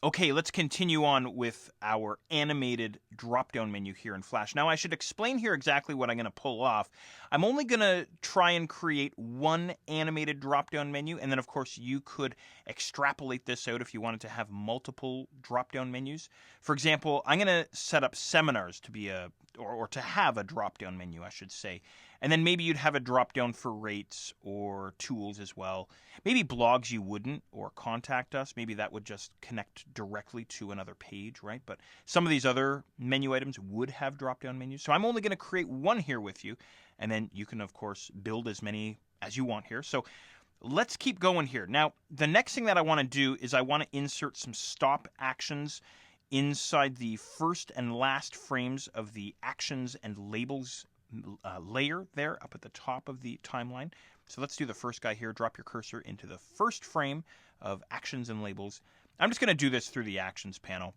Okay, let's continue on with our animated drop-down menu here in Flash. Now, I should explain here exactly what I'm going to pull off. I'm only going to try and create one animated drop-down menu, and then, of course, you could extrapolate this out if you wanted to have multiple drop-down menus. For example, I'm going to set up seminars to be or to have a drop-down menu, I should say. And then maybe you'd have a drop-down for rates or tools as well. Maybe blogs you wouldn't, or contact us. Maybe that would just connect directly to another page, right? But some of these other menu items would have drop-down menus. So I'm only going to create one here with you, and then you can, of course, build as many as you want here. So let's keep going here. Now, the next thing that I want to do is I want to insert some stop actions inside the first and last frames of the actions and labels layer there up at the top of the timeline. So let's do the first guy here. Drop your cursor into the first frame of actions and labels. I'm just going to do this through the actions panel.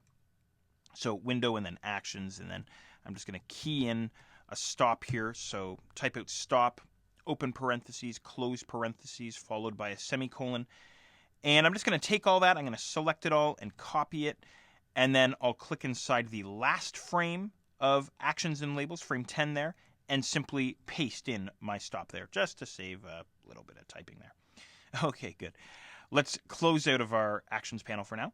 So window and then actions, and then I'm just going to key in a stop here. So type out stop, open parentheses, close parentheses, followed by a semicolon. And I'm just going to take all that. I'm going to select it all and copy it. And then I'll click inside the last frame of actions and labels, frame 10 there, and simply paste in my stop there, just to save a little bit of typing there. Okay, good. Let's close out of our actions panel for now.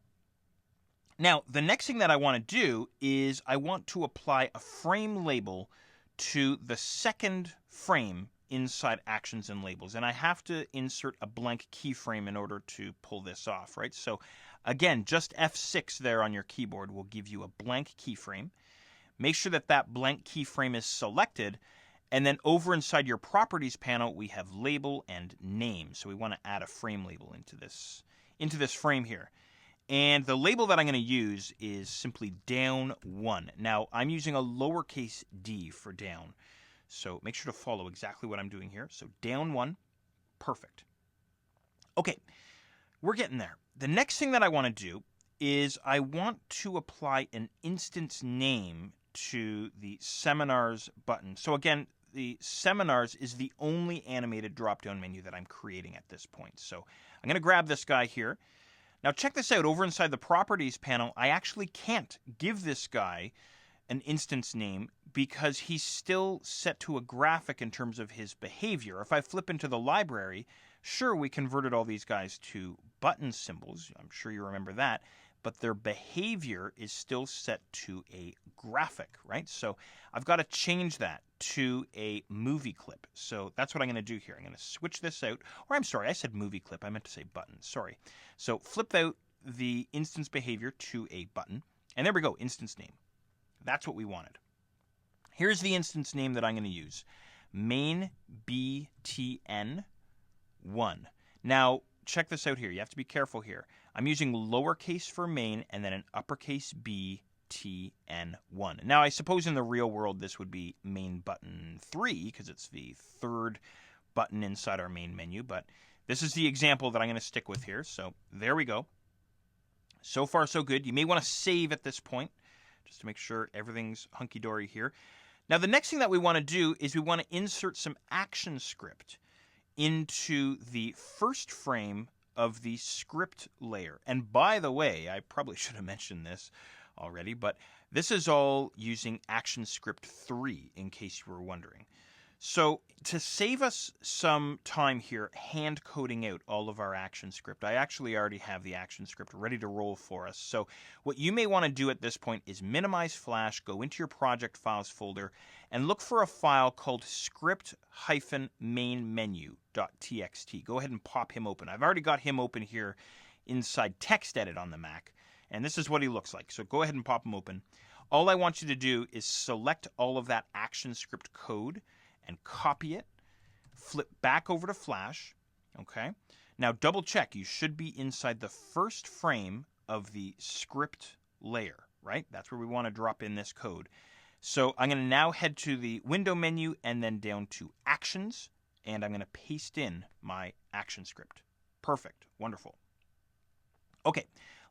Now, the next thing that I want to do is I want to apply a frame label to the second frame inside actions and labels. And I have to insert a blank keyframe in order to pull this off, right? So again, just F6 there on your keyboard will give you a blank keyframe. Make sure that that blank keyframe is selected. And then over inside your properties panel, we have label and name. So we want to add a frame label into this frame here. And the label that I'm going to use is simply down1. Now, I'm using a lowercase d for down. So make sure to follow exactly what I'm doing here. So down1, perfect. Okay, we're getting there. The next thing that I want to do is I want to apply an instance name to the seminars button. So again, the seminars is the only animated drop-down menu that I'm creating at this point. So I'm going to grab this guy here. Now check this out. Over inside the properties panel, I actually can't give this guy an instance name because he's still set to a graphic in terms of his behavior. If I flip into the library, sure, we converted all these guys to button symbols. I'm sure you remember that. But their behavior is still set to a graphic, right? So I've got to change that to a movie clip. So that's what I'm going to do here. I'm going to switch this out. Or I'm sorry, I said movie clip. I meant to say button. Sorry. So flip out the instance behavior to a button. And there we go, instance name. That's what we wanted. Here's the instance name that I'm going to use. Main BTN1. Now, check this out here. You have to be careful here. I'm using lowercase for main and then an uppercase B, T, N, 1. Now, I suppose in the real world this would be main button 3 because it's the third button inside our main menu, but this is the example that I'm going to stick with here. So there we go. So far, so good. You may want to save at this point just to make sure everything's hunky-dory here. Now, the next thing that we want to do is we want to insert some ActionScript into the first frame of the script layer. And by the way, I probably should have mentioned this already, but this is all using ActionScript 3 in case you were wondering. So to save us some time here hand coding out all of our ActionScript, I actually already have the ActionScript ready to roll for us. So what you may want to do at this point is minimize Flash, go into your project files folder, and look for a file called script-mainmenu.txt. Go ahead and pop him open. I've already got him open here inside TextEdit on the Mac, and this is what he looks like. So go ahead and pop him open. All I want you to do is select all of that ActionScript code and copy it, flip back over to Flash, okay? Now double check, you should be inside the first frame of the script layer, right? That's where we want to drop in this code. So I'm going to now head to the window menu and then down to actions, and I'm going to paste in my ActionScript. Perfect, wonderful. Okay,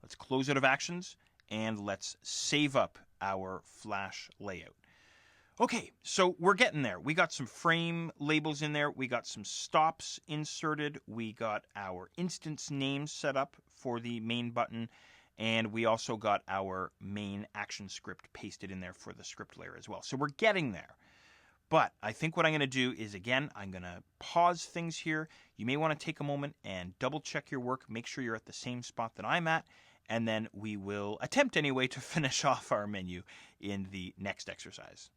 let's close out of actions and let's save up our Flash layout. Okay, so we're getting there. We got some frame labels in there. We got some stops inserted. We got our instance name set up for the main button. And we also got our main action script pasted in there for the script layer as well. So we're getting there. But I think what I'm going to do is, again, I'm going to pause things here. You may want to take a moment and double check your work. Make sure you're at the same spot that I'm at. And then we will attempt anyway to finish off our menu in the next exercise.